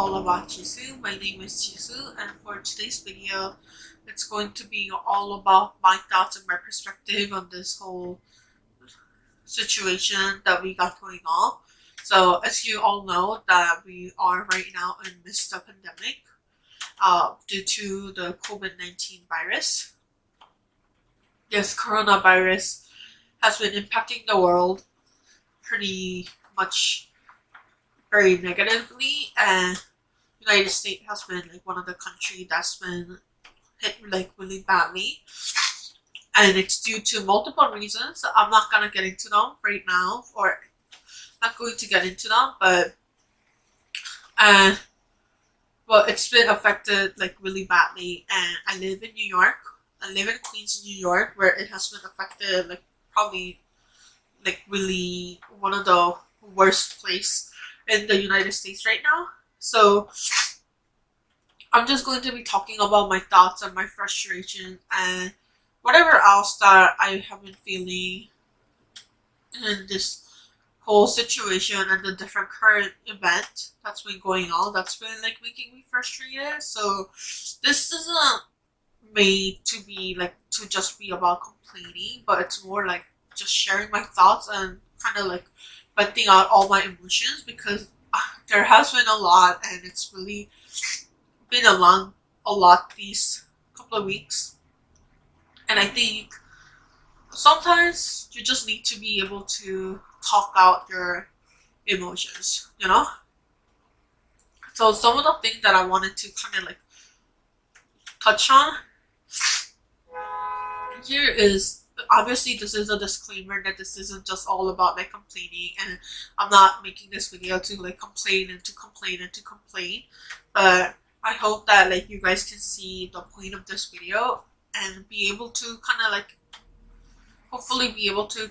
all about Jisu. My name is Jisu, and for today's video, it's going to be all about my thoughts and my perspective on this whole situation that we got going on. So, as you all know, that we are right now in midst of pandemic due to the COVID-19 virus. This coronavirus has been impacting the world pretty much very negatively, and United States has been like one of the countries that's been hit like really badly, and it's due to multiple reasons. I'm not gonna get into them right now, or not going to get into them, but well, it's been affected like really badly, and I live in New York. I live in Queens, New York, where it has been affected like probably like really one of the worst place in the United States right now. So I'm just going to be talking about my thoughts and my frustration and whatever else that I have been feeling in this whole situation and the different current event that's been going on that's been like making me frustrated. So this isn't made to be like to just be about complaining, but it's more like just sharing my thoughts and kind of like venting out all my emotions, because there has been a lot, and it's really been a lot these couple of weeks. And I think sometimes you just need to be able to talk out your emotions, you know? So some of the things that I wanted to kind of like touch on here is, obviously this is a disclaimer that this isn't just all about like complaining, and I'm not making this video to like complain and to complain and to complain, but I hope that like you guys can see the point of this video and be able to kind of like hopefully be able to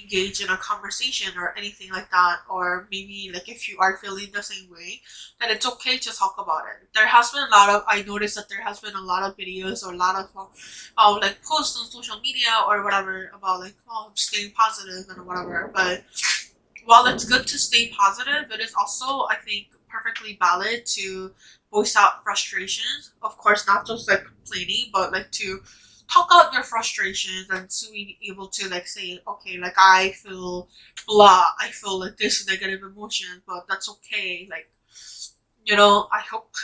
engage in a conversation or anything like that, or maybe like if you are feeling the same way, that it's okay to talk about it. There has been a lot of, I noticed that there has been a lot of videos or a lot of like posts on social media or whatever about like staying positive and whatever, but while it's good to stay positive, it is also, I think, perfectly valid to voice out frustrations. Of course, not just like complaining, but like to talk out your frustrations and to be able to like say, okay, like I feel blah, I feel like this negative emotion, but that's okay. Like, you know, I hope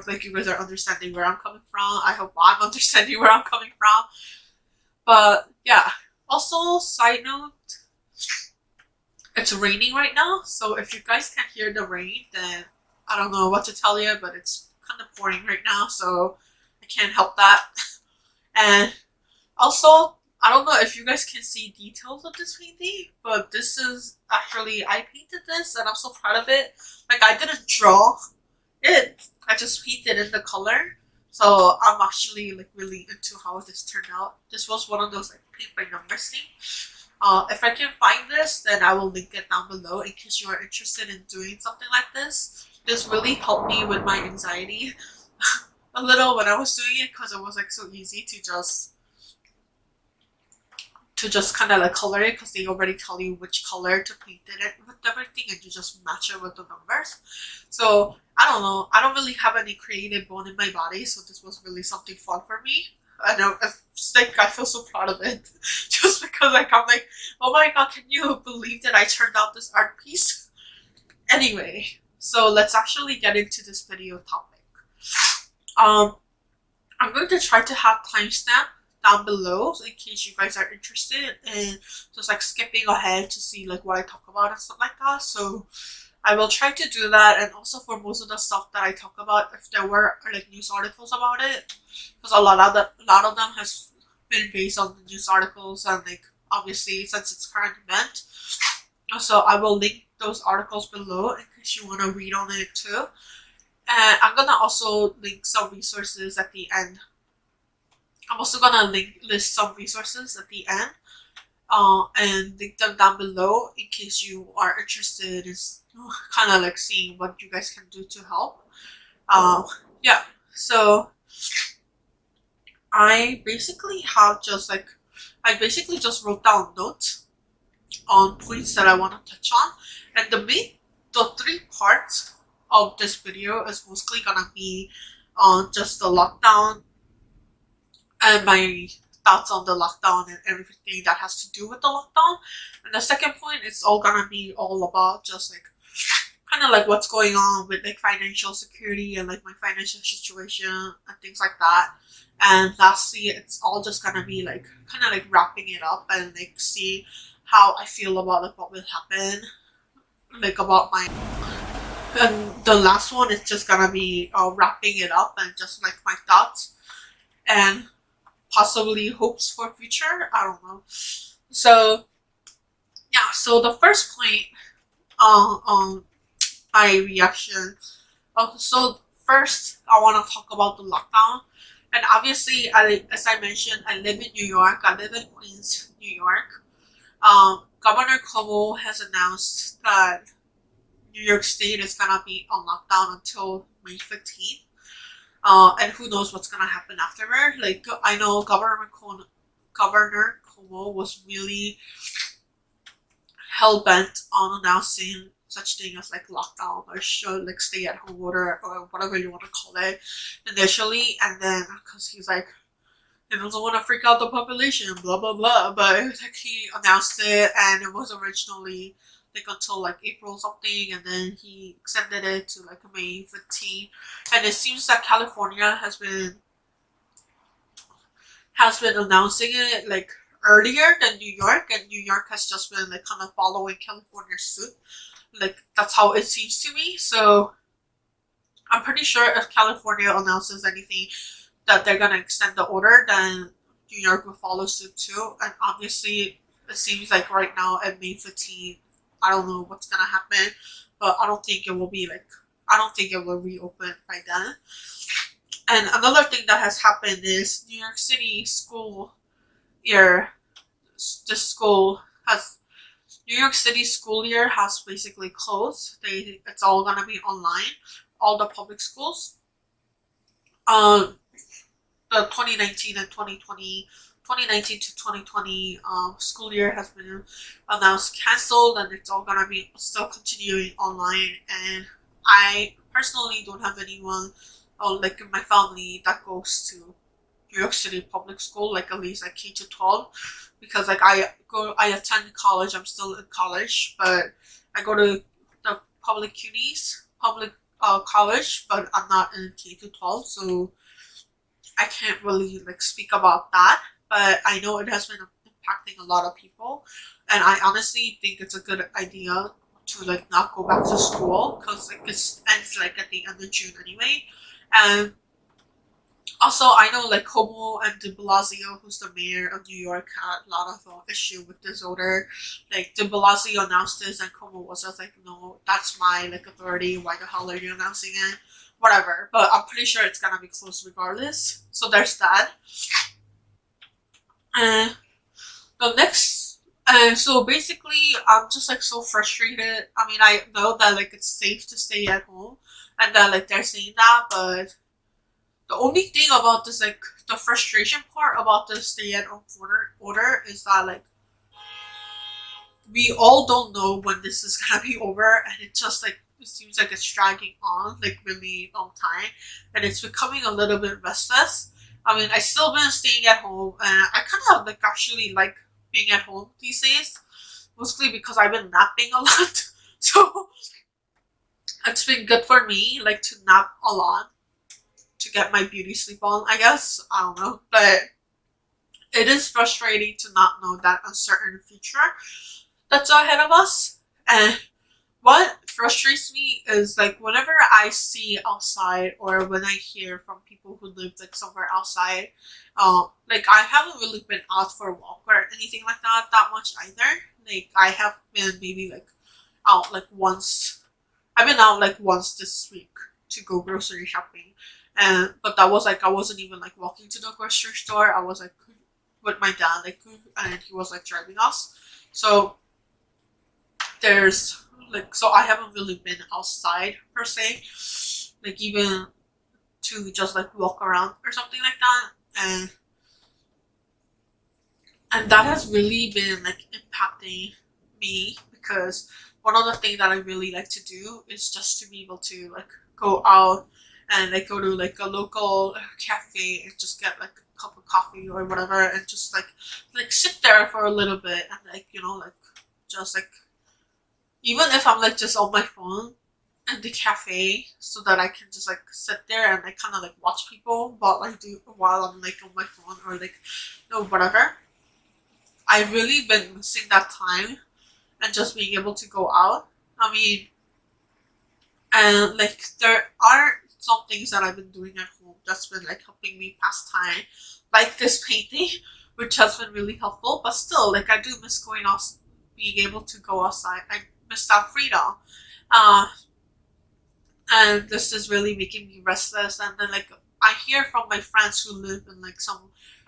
like you guys are understanding where I'm coming from. I hope I'm understanding where I'm coming from. But yeah, also side note, it's raining right now, so if you guys can't hear the rain, then I don't know what to tell you, but it's kind of pouring right now, so I can't help that. And also, I don't know if you guys can see details of this painting, but this is actually, I painted this and I'm so proud of it. Like, I didn't draw it, I just painted in the color. So I'm actually like really into how this turned out. This was one of those like paint by numbers thing. If I can find this, then I will link it down below in case you are interested in doing something like this. This really helped me with my anxiety a little when I was doing it, because it was like so easy to just kind of like color it, because they already tell you which color to paint it with everything, and you just match it with the numbers. So I don't know, I don't really have any creative bone in my body, so this was really something fun for me. I know, it's like I feel so proud of it just because like I'm like, oh my god, can you believe that I turned out this art piece? Anyway, so let's actually get into this video topic. I'm going to try to have timestamp down below in case you guys are interested in just like skipping ahead to see like what I talk about and stuff like that. So I will try to do that, and also for most of the stuff that I talk about, if there were like news articles about it, because a lot of them has been based on the news articles, and like obviously since it's current event, so I will link those articles below in case you want to read on it too. And I'm gonna also link some resources at the end. I'm also gonna list some resources at the end, and link them down below in case you are interested in kind of like seeing what you guys can do to help. Yeah, so I basically just wrote down notes on points that I want to touch on, and the three parts of this video is mostly gonna be on just the lockdown and my thoughts on the lockdown and everything that has to do with the lockdown. And the second point is all gonna be all about just like kind of like what's going on with like financial security and like my financial situation and things like that. And lastly, it's all just gonna be like kind of like wrapping it up and like see how I feel about like what will happen, like about my. And the last one is just gonna be wrapping it up and just like my thoughts and possibly hopes for future. I don't know. So yeah, so the first point on my reaction. So first, I want to talk about the lockdown. And obviously, as I mentioned, I live in New York. I live in Queens, New York. Governor Cuomo has announced that New York State is gonna be on lockdown until May 15th. And who knows what's gonna happen afterward. Like, I know Governor Cuomo was really hell-bent on announcing such thing as like lockdown or should like stay at home order or whatever you want to call it initially, and then because he's like he doesn't want to freak out the population, blah blah blah, but like he announced it and it was originally like until like April something, and then he extended it to like May 15th. And it seems that California has been announcing it like earlier than New York, and New York has just been like kind of following California's suit. Like that's how it seems to me. So I'm pretty sure if California announces anything that they're gonna extend the order, then New York will follow suit too. And obviously it seems like right now at May 15th, I don't know what's gonna happen, but I don't think it will reopen by then. And another thing that has happened is New York City school year. New York City school year has basically closed. It's all gonna be online. All the public schools. The 2019 and 2019 to 2020 school year has been announced canceled, and it's all gonna be still continuing online. And I personally don't have anyone like in my family that goes to New York City public school, like at least like K to 12, because like I attend college. I'm still in college, but I go to the public college, but I'm not in K to 12, so I can't really like speak about that. But I know it has been impacting a lot of people, and I honestly think it's a good idea to like not go back to school, because like it ends like at the end of June anyway. And also, I know like Cuomo and de Blasio, who's the mayor of New York, had a lot of issue with this order. Like de Blasio announced this, and Cuomo was just like, "No, that's my like authority. Why the hell are you announcing it? Whatever." But I'm pretty sure it's gonna be closed regardless. So there's that. And the next, so basically, I'm just like so frustrated. I mean, I know that like it's safe to stay at home, and that like they're saying that, but the only thing about this, like the frustration part about the stay-at-home order is that like we all don't know when this is gonna be over, and it just like it seems like it's dragging on like really long time, and it's becoming a little bit restless. I mean, I still been staying at home, and I kind of like actually like being at home these days, mostly because I've been napping a lot. So it's been good for me like to nap a lot, to get my beauty sleep on, I guess. I don't know. But it is frustrating to not know that uncertain future that's ahead of us. And what frustrates me is like whenever I see outside, or when I hear from people who live like somewhere outside, like I haven't really been out for a walk or anything like that much either. Like I have been maybe like out like once. I've been out like once this week to go grocery shopping. But that was like I wasn't even like walking to the grocery store. I was like with my dad, like, and he was like driving us. So there's like, so I haven't really been outside per se, like even to just like walk around or something like that. And that has really been like impacting me, because one of the things that I really like to do is just to be able to like go out and like go to like a local cafe and just get like a cup of coffee or whatever and just like sit there for a little bit and like, you know, like just like, even if I'm like just on my phone in the cafe, so that I can just like sit there and like kind of like watch people while I'm like on my phone or like, you know, whatever. I've really been missing that time and just being able to go out. I mean, and like there are some things that I've been doing at home that's been like helping me pass time, like this painting, which has been really helpful. But still, like I do miss going out, being able to go outside. I miss that freedom. Uh, and this is really making me restless. And then like I hear from my friends who live in like some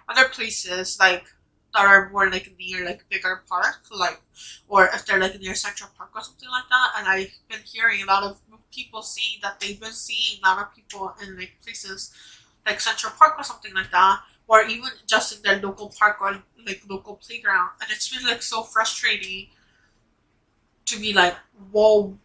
other places like that are more like near like bigger park, like, or if they're like near Central Park or something like that. And I've been hearing a lot of people saying that they've been seeing a lot of people in like places like Central Park or something like that, or even just in their local park or like local playground. And it's been like so frustrating to be like, whoa,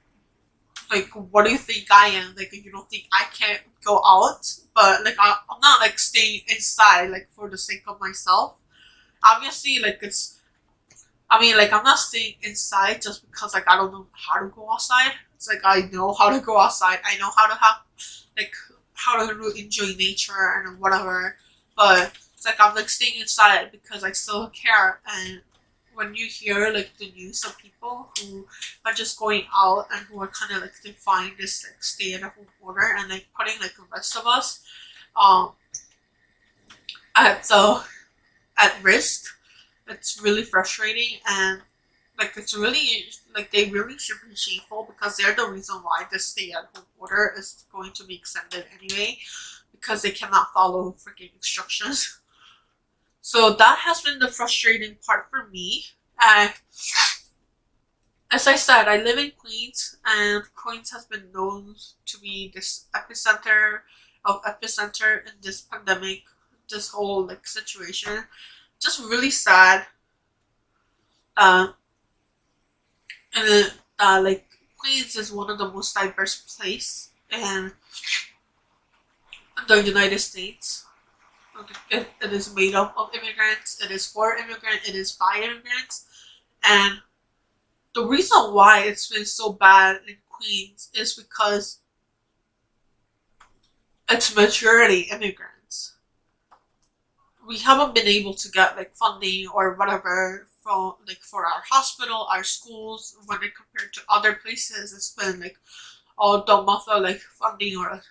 like what do you think I am? Like you don't think I can't go out? But like I'm not like staying inside like for the sake of myself. Obviously, like I mean, like I'm not staying inside just because like I don't know how to go outside. It's like I know how to go outside. I know how to have like how to enjoy nature and whatever. But it's like I'm like staying inside because I still care. And when you hear like the news of people who are just going out and who are kind of like defying this like stay at home order and like putting like the rest of us um at risk, it's really frustrating. And like it's really like they really should be shameful because they're the reason why this stay at home order is going to be extended anyway, because they cannot follow freaking instructions. So that has been the frustrating part for me. And as I said, I live in Queens, and Queens has been known to be this epicenter in this pandemic, this whole like situation. Just really sad. Uh, and like Queens is one of the most diverse place in the United States. It is made up of immigrants. It is for immigrants. It is by immigrants. And the reason why it's been so bad in Queens is because it's majority immigrants. We haven't been able to get like funding or whatever from like for our hospital, our schools, when it compared to other places. It's been like all the month of like funding or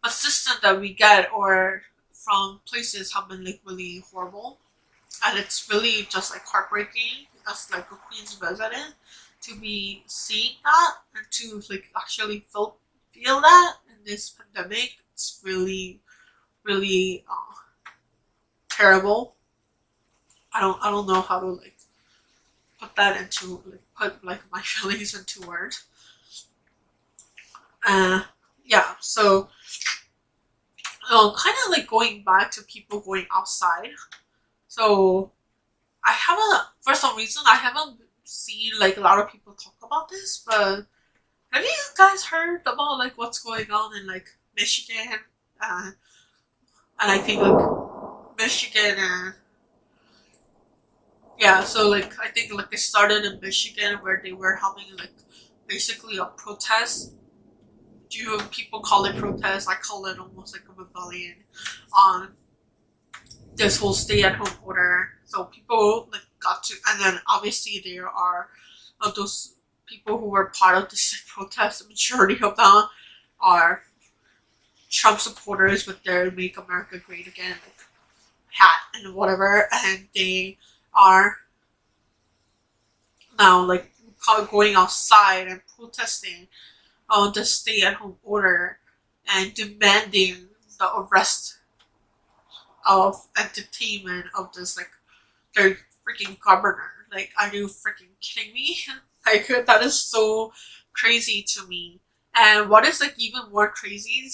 assistance that we get or from places have been like really horrible. And it's really just like heartbreaking as like a Queens resident to be seeing that and to like actually feel that in this pandemic. It's really terrible. I don't know how to like put that into like put like my feelings into words. Yeah, so kind of like going back to people going outside. So I haven't, for some reason, I haven't seen like a lot of people talk about this, but have you guys heard about like what's going on in like Michigan? And I think like Michigan and yeah, so like I think like it started in Michigan where they were having like basically a protest. People call it protest? I call it almost like a rebellion on this whole stay-at-home order. So people like got to, and then obviously there are those people who were part of this protest. The majority of them are Trump supporters with their "Make America Great Again" like hat and whatever, and they are now like going outside and protesting on the stay-at-home order and demanding the arrest of entertainment of this like their freaking governor. Like, are you freaking kidding me? Like, that is so crazy to me. And what is like even more crazy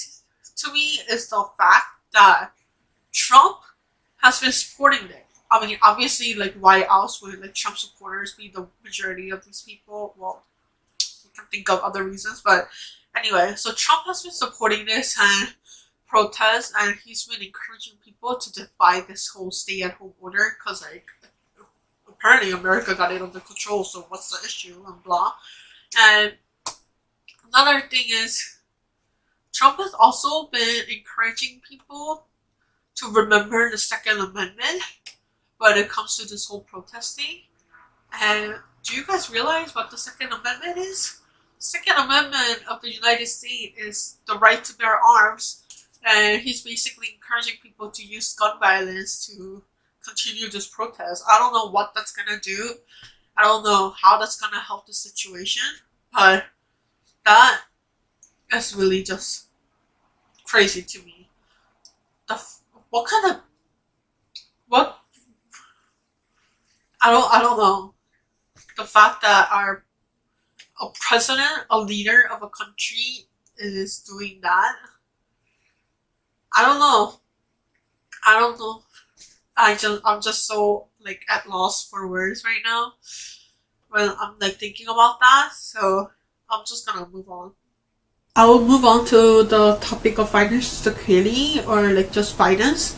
to me is the fact that Trump has been supporting it. I mean, obviously, like, why else would like Trump supporters be the majority of these people? Well, can think of other reasons, but anyway, so Trump has been supporting this and protest, and he's been encouraging people to defy this whole stay-at-home order because, like, apparently America got it under control, so what's the issue and blah. And another thing is, Trump has also been encouraging people to remember the Second Amendment when it comes to this whole protesting. And do you guys realize what the Second Amendment is? The Second Amendment of the United States is the right to bear arms, and he's basically encouraging people to use gun violence to continue this protest. I don't know what that's gonna do. I don't know how that's gonna help the situation, but that is really just crazy to me. What kind of what? I don't know. The fact that a president, a leader of a country, is doing that. I don't know. I'm just so, like, at loss for words right now when I'm, like, thinking about that. So I'm just gonna move on. I will move on to the topic of financial security, or like just finance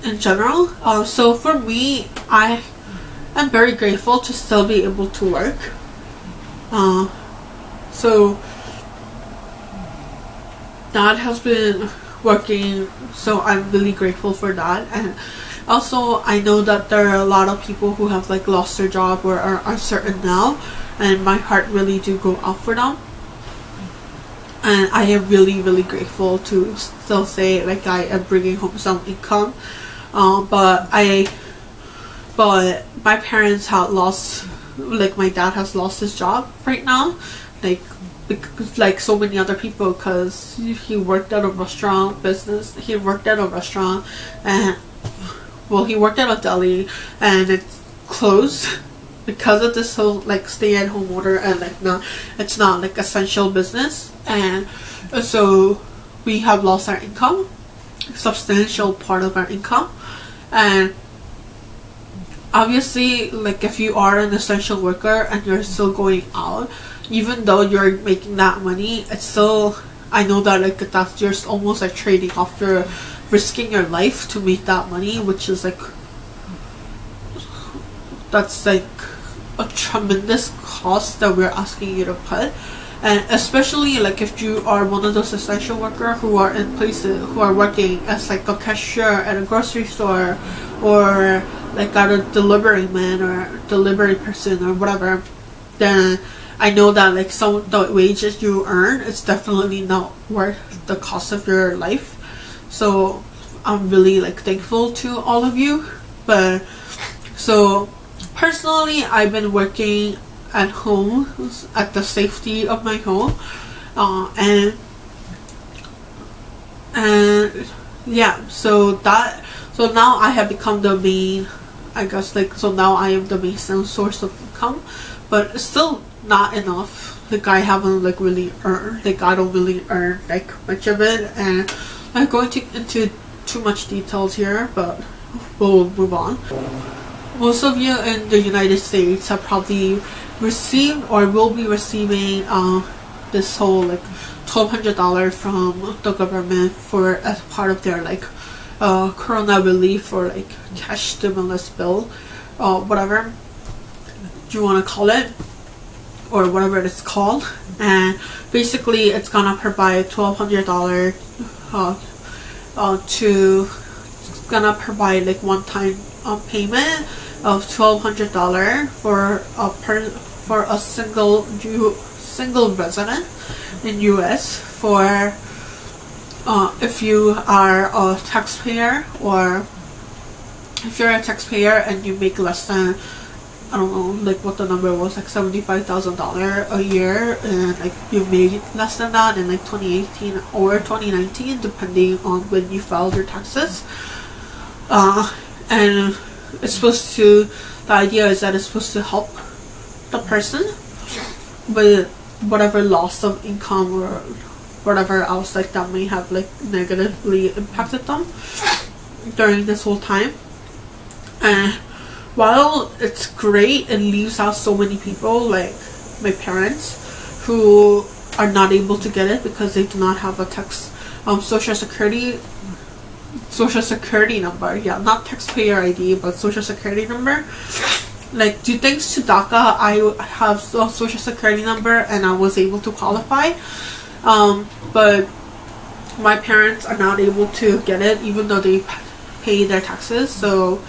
in general. So for me, I am very grateful to still be able to work. So Dad has been working, so I'm really grateful for that. And also, I know that there are a lot of people who have, like, lost their job or are uncertain now, and my heart really do go out for them. And I am really, really grateful to still say, like, I am bringing home some income. But my parents have lost, like, my dad has lost his job right now, like so many other people, because he worked at a restaurant business. He worked at a restaurant, and well, he worked at a deli, and it's closed because of this whole, like, stay-at-home order, and, like, it's not like essential business, and so we have lost our income, substantial part of our income. And obviously, like, if you are an essential worker and you're still going out, even though you're making that money, it's still, I know that, like, that's just almost like trading off, your risking your life to make that money, which is, like, that's, like, a tremendous cost that we're asking you to put. And especially, like, if you are one of those essential workers who are in places, who are working as, like, a cashier at a grocery store, or, like, at a delivery man or delivery person or whatever, then I know that, like, some the wages you earn, it's definitely not worth the cost of your life. So I'm really, like, thankful to all of you. But so personally, I've been working at home, at the safety of my home, and yeah, so now I have become the main, I guess, like, so now I am the main source of income, but it's still not enough. Like, I haven't, like, really earned, like, I don't really earn, like, much of it, and I'm going into too much details here, but we'll move on. Most of you in the United States have probably received or will be receiving this whole, like, $1,200 from the government for, as part of their, like, corona relief, or, like, cash stimulus bill, whatever you want to call it, or whatever it's called. And basically it's gonna provide $1,200 it's gonna provide, like, one-time payment of $1,200 for a single resident in US, for if you are a taxpayer, or if you're a taxpayer and you make less than, I don't know, like, what the number was, like, $75,000 a year, and, like, you made less than that in, like, 2018 or 2019, depending on when you filed your taxes. And it's supposed to, the idea is that it's supposed to help the person with whatever loss of income or whatever else, like, that may have, like, negatively impacted them during this whole time. And while it's great, it leaves out so many people, like, my parents who are not able to get it because they do not have a social security number. Yeah, not taxpayer ID, but social security number. Like, due thanks to DACA, I have a social security number and I was able to qualify. But my parents are not able to get it even though they pay their taxes. So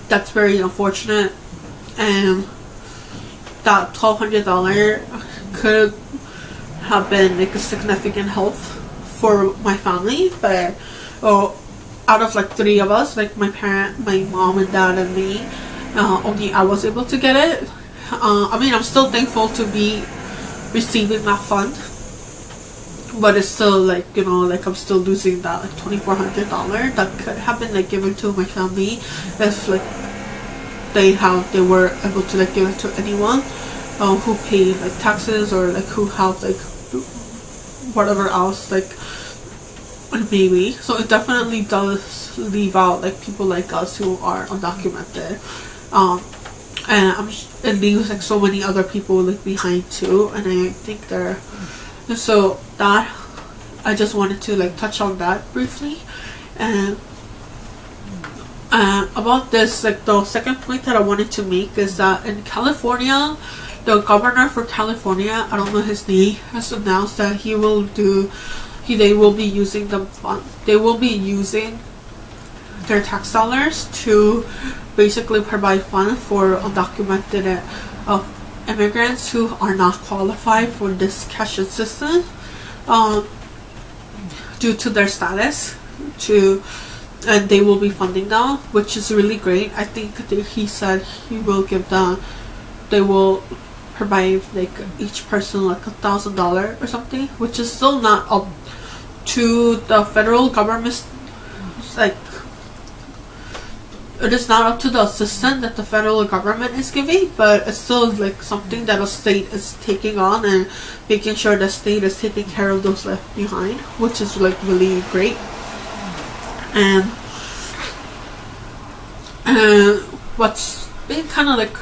that's very unfortunate. And that $1,200 could have been like a significant help for my family, but out of like 3 of us, like my mom and dad and me, only I was able to get it. I mean, I'm still thankful to be receiving that fund, but it's still like, you know, like I'm still losing that like $2,400 that could have been like given to my family if like they were able to like give it to anyone who pay like taxes or like who have like whatever else like maybe. So it definitely does leave out like people like us who are undocumented, and it leaves like so many other people like behind too. And I think so that I just wanted to like touch on that briefly. And about this, like the second point that I wanted to make is that in California, the governor for California, I don't know his name, has announced that they will be using their tax dollars to basically provide funds for undocumented immigrants who are not qualified for this cash assistance due to their status, and they will be funding them, which is really great. I think he said they will provide like each person like $1,000 or something, which is still not up to the federal government. Like, it is not up to the assistance that the federal government is giving, but it's still like something that a state is taking on and making sure the state is taking care of those left behind, which is like really great. And what's been kind of like,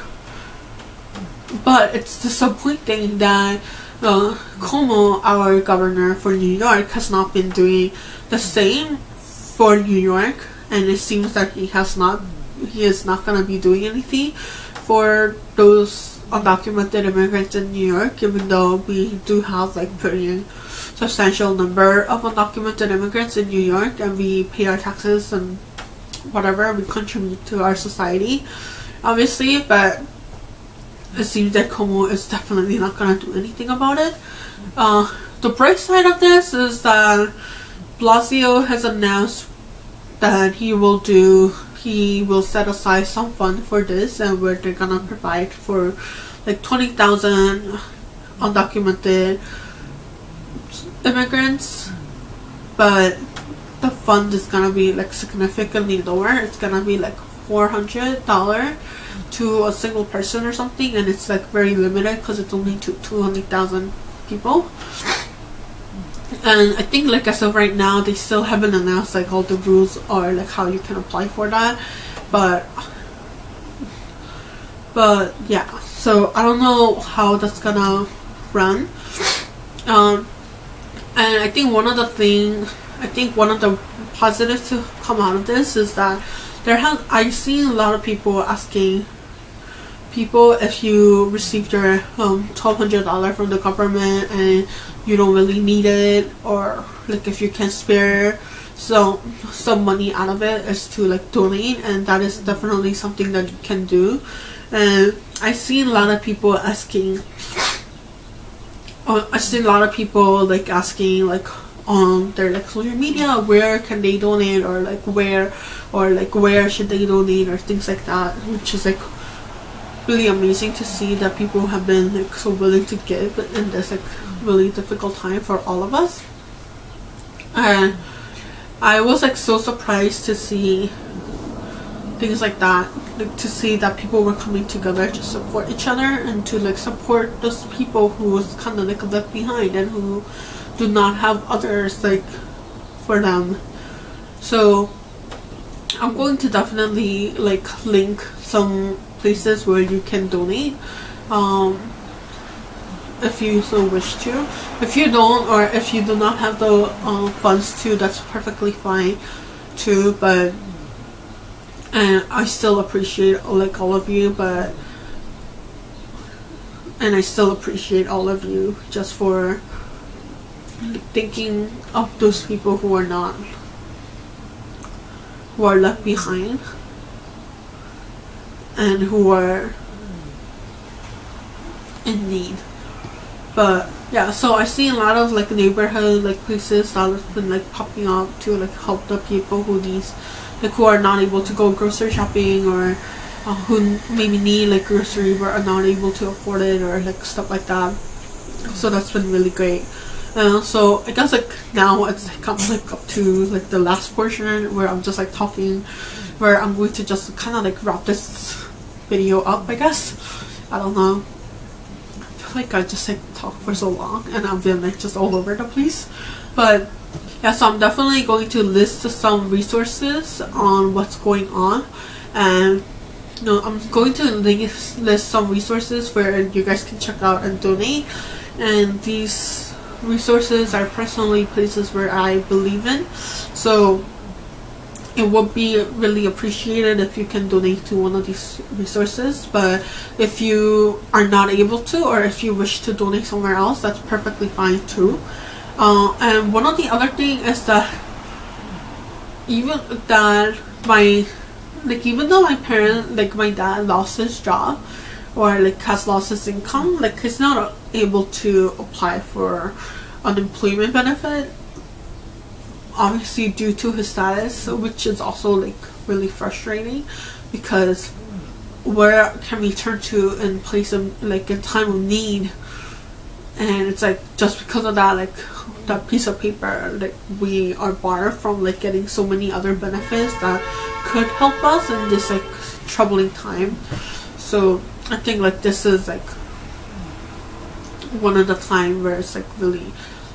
but it's disappointing that Cuomo, our governor for New York, has not been doing the same for New York, and it seems that he is not going to be doing anything for those undocumented immigrants in New York, even though we do have like pretty substantial number of undocumented immigrants in New York, and we pay our taxes and whatever, we contribute to our society, obviously. But it seems that Cuomo is definitely not going to do anything about it. The bright side of this is that Blasio has announced that he will set aside some fund for this, and where they're gonna provide for like 20,000 undocumented immigrants, but the fund is gonna be like significantly lower. It's gonna be like $400 to a single person or something, and it's like very limited because it's only to 200,000 people. And I think like as of right now, they still haven't announced like all the rules or like how you can apply for that, but yeah, so I don't know how that's gonna run. And I think one of the positives to come out of this is that I've seen a lot of people asking people, if you received your $1,200 from the government and you don't really need it, or like if you can spare some money out of it, is to like donate, and that is definitely something that you can do. And I've seen a lot of people asking like on their like social media, where can they donate, or like where should they donate, or things like that, which is like really amazing to see that people have been like so willing to give in this like really difficult time for all of us. And I was like so surprised to see things like that, like to see that people were coming together to support each other and to like support those people who was kind of like left behind and who do not have others like for them. So I'm going to definitely like link some places where you can donate. if you so wish to. If you don't, or if you do not have the funds to, that's perfectly fine too. But and I still appreciate like all of you, and I still appreciate all of you just for thinking of those people who are left behind and who are in need. But yeah, so I see a lot of like neighborhood like places that have been like popping up to like help the people who are not able to go grocery shopping, or who maybe need like grocery but are not able to afford it, or like stuff like that. So that's been really great. So I guess like now it's like I'm like up to like the last portion where I'm just like talking, where I'm going to just kind of like wrap this video up, I guess. I don't know, I feel like I just like talk for so long and I've been like just all over the place. But yeah, so I'm definitely going to list some resources on what's going on, and I'm going to list some resources where you guys can check out and donate. And these resources are personally places where I believe in, so it would be really appreciated if you can donate to one of these resources. But if you are not able to, or if you wish to donate somewhere else, that's perfectly fine too. And one of the other thing is that even though my parent, like my dad, lost his job, or like has lost his income, like he's not able to apply for unemployment benefit, obviously due to his status, which is also like really frustrating, because where can we turn to in place of like in time of need? And it's like just because of that, like that piece of paper, like we are barred from like getting so many other benefits that could help us in this like troubling time. So I think like this is like one of the time where it's like really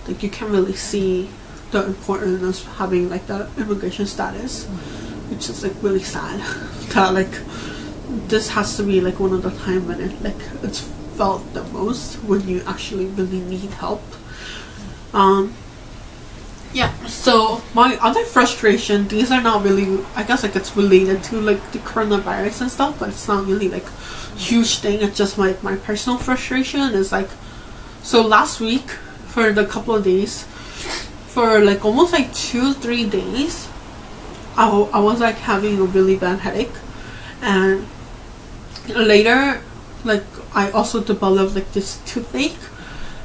like you can really see the importance of having like the immigration status, which is like really sad that like this has to be like one of the time when it's felt the most, when you actually really need help. Yeah, so my other frustration, these are not really, I guess like it's related to like the coronavirus and stuff, but it's not really like huge thing. It's just my personal frustration is like, so last week for the couple of days, for like almost like 2-3 days, I was like having a really bad headache, and later like I also developed like this toothache,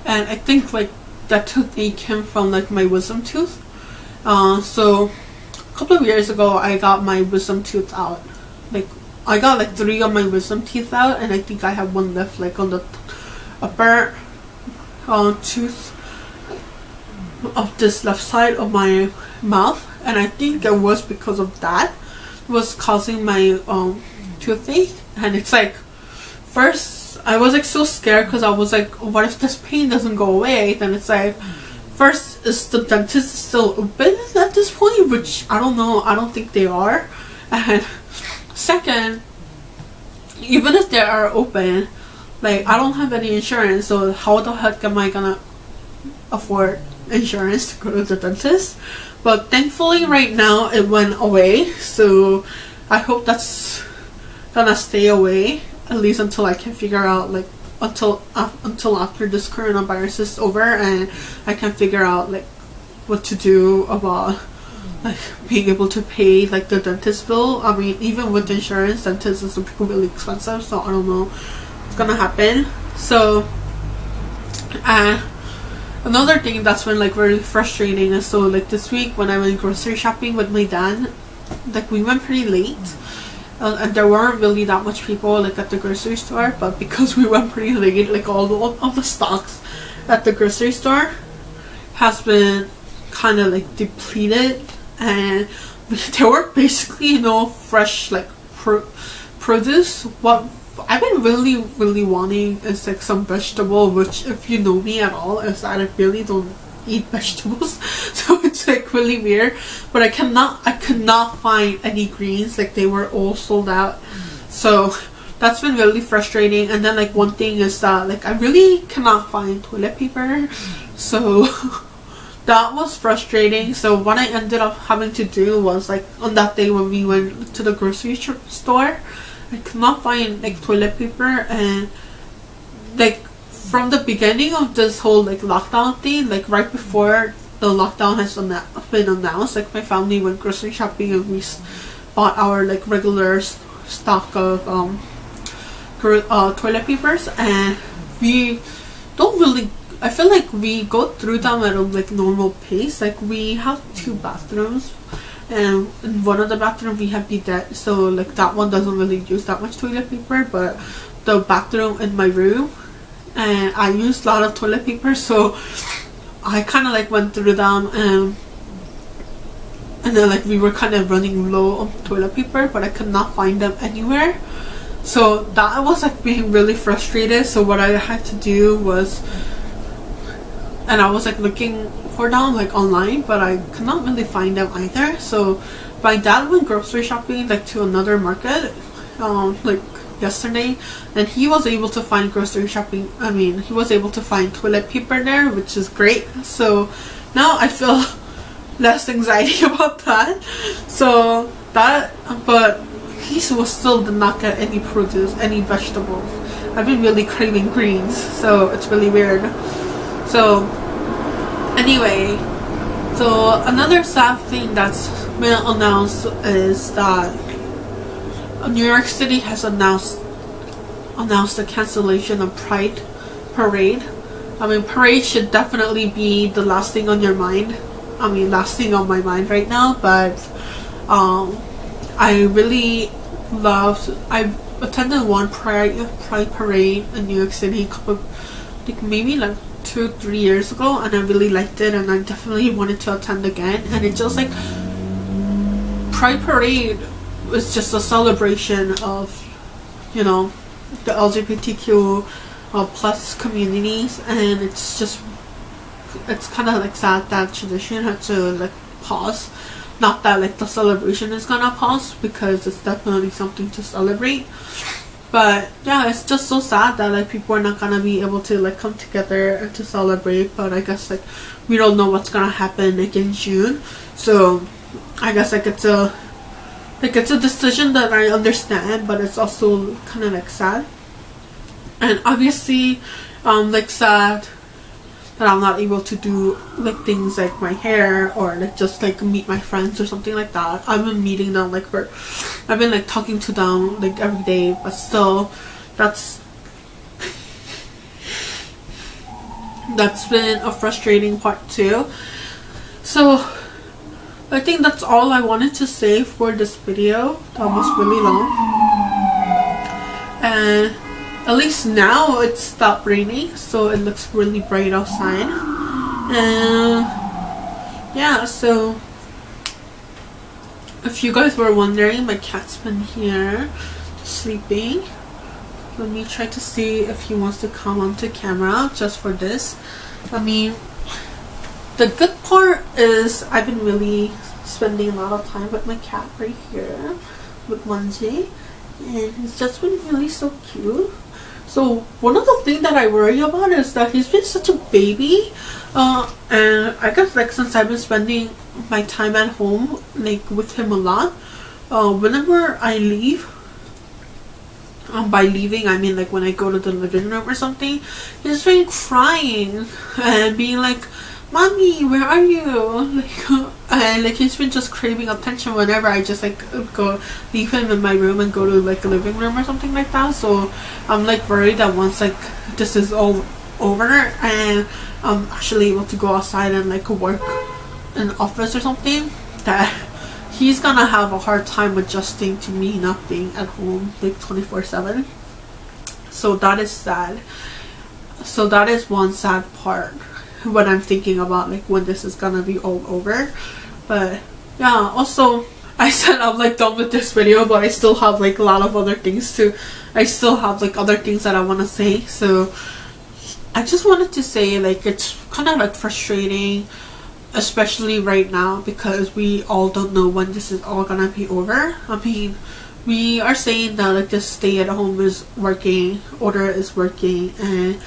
and I think like that toothache came from like my wisdom tooth. So a couple of years ago I got my wisdom tooth out. Like I got like 3 of my wisdom teeth out, and I think I have one left like on the upper tooth of this left side of my mouth, and I think it was because of that was causing my toothache. And it's like, first I was like so scared because I was like, what if this pain doesn't go away? Then it's like, first, is the dentist still open at this point? Which I don't know, I don't think they are. And second, even if they are open, like I don't have any insurance, so how the heck am I gonna afford insurance to go to the dentist? But thankfully right now it went away, so I hope that's gonna stay away at least until I can figure out like until after this coronavirus is over, and I can figure out like what to do about like being able to pay like the dentist bill. I mean, even with insurance, dentist is really expensive, so I don't know what's gonna happen. So another thing that's been like really frustrating is, so like this week when I went grocery shopping with my dad, like we went pretty late, and there weren't really that much people like at the grocery store, but because we went pretty late, like all of the stocks at the grocery store has been kind of like depleted, and there were basically no fresh like produce. What I've been really wanting is like some vegetable, which if you know me at all is that I really don't eat vegetables, so it's like really weird. But I could not find any greens, like they were all sold out. So that's been really frustrating. And then like one thing is that like I really cannot find toilet paper, so that was frustrating. So what I ended up having to do was, like, on that day when we went to the grocery store, I could not find like toilet paper. And like from the beginning of this whole like lockdown thing, like right before the lockdown has been announced, like my family went grocery shopping and we bought our like regular stock of toilet papers, and we don't really, I feel like we go through them at a like normal pace. Like we have 2 bathrooms, and in one of the bathrooms we have bidet, so like that one doesn't really use that much toilet paper. But the bathroom in my room, and I use a lot of toilet paper, so I kind of like went through them, and then like we were kind of running low on toilet paper, but I could not find them anywhere. So that was like being really frustrated. So what I had to do was, and I was like looking for them like online, but I could not really find them either. So my dad went grocery shopping like to another market like yesterday, and he was able to find he was able to find toilet paper there, which is great. So now I feel less anxiety about that. So that, but he was still did not get any produce, any vegetables. I've been really craving greens, so it's really weird. So anyway, so another sad thing that's been announced is that New York City has announced the cancellation of Pride Parade. I mean, parade should definitely be the last thing on your mind. I mean, last thing on my mind right now. But I really I attended one Pride Parade in New York City maybe like 2-3 years ago, and I really liked it, and I definitely wanted to attend again. And it's just like Pride Parade was just a celebration of, you know, the LGBTQ plus communities, and it's kind of like sad that tradition had to like pause. Not that like the celebration is gonna pause, because it's definitely something to celebrate, but yeah, it's just so sad that like people are not gonna be able to like come together and to celebrate. But I guess like we don't know what's gonna happen like in June, so I guess like it's a decision that I understand, but it's also kind of like sad. And obviously like sad that I'm not able to do like things like my hair, or like just like meet my friends or something like that. I've been meeting them I've been like talking to them like every day, but still that's been a frustrating part too. So I think that's all I wanted to say for this video. That was really long, and at least now it's stopped raining, so it looks really bright outside. And yeah, so if you guys were wondering, my cat's been here sleeping. Let me try to see if he wants to come onto camera just for this. I mean, the good part is I've been really spending a lot of time with my cat right here, with Munji, and he's just been really so cute. So one of the things that I worry about is that he's been such a baby, and I guess like since I've been spending my time at home like with him a lot, whenever I leave, by leaving I mean like when I go to the living room or something, he's been crying and being like, "Mommy, where are you?" And like he's been just craving attention whenever I just like go leave him in my room and go to like a living room or something like that. So I'm like worried that once like this is all over and I'm actually able to go outside and like work in the office or something, that he's gonna have a hard time adjusting to me not being at home like 24/7. So that is sad. So that is one sad part when I'm thinking about like when this is gonna be all over. But yeah, also I said I'm like done with this video, but I still have like a lot of other things other things that I want to say. So I just wanted to say like it's kind of like frustrating, especially right now, because we all don't know when this is all gonna be over. I mean, we are saying that like this stay at home is working, order is working, and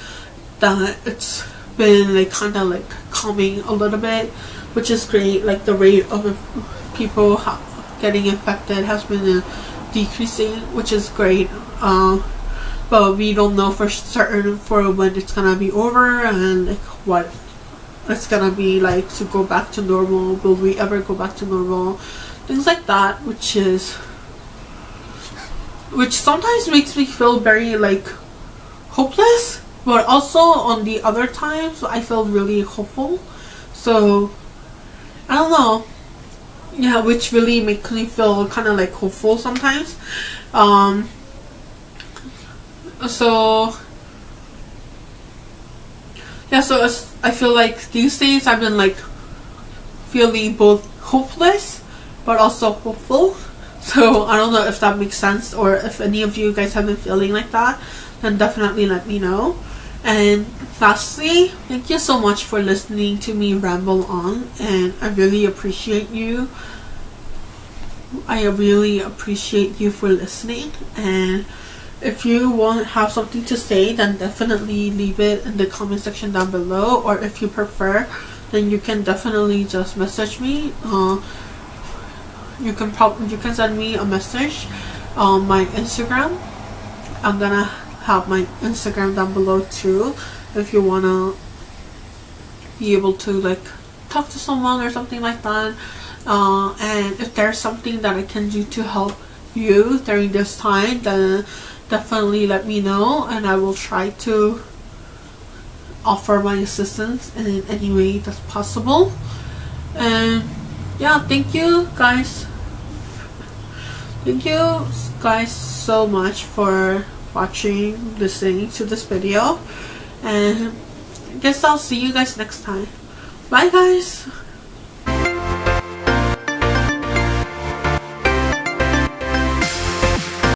that it's been like kind of like calming a little bit, which is great. Like the rate of people getting infected has been decreasing, which is great. But we don't know for certain for when it's gonna be over and like what it's gonna be like to go back to normal. Will we ever go back to normal? Things like that, which sometimes makes me feel very like hopeless, but also on the other times I feel really hopeful. So I don't know, yeah, which really makes me feel kind of like hopeful sometimes. So yeah, so I feel like these days I've been like feeling both hopeless but also hopeful. So I don't know if that makes sense, or if any of you guys have been feeling like that, then definitely let me know. And lastly, thank you so much for listening to me ramble on, and I really appreciate you. I really appreciate you for listening. And if you want to have something to say, then definitely leave it in the comment section down below, or if you prefer, then you can definitely just message me. You can send me a message on my Instagram. I'm gonna have my Instagram down below too, if you wanna be able to like talk to someone or something like that. And if there's something that I can do to help you during this time, then definitely let me know, and I will try to offer my assistance in any way that's possible. And yeah, thank you guys so much for watching, listening to this video, and I guess I'll see you guys next time. Bye guys.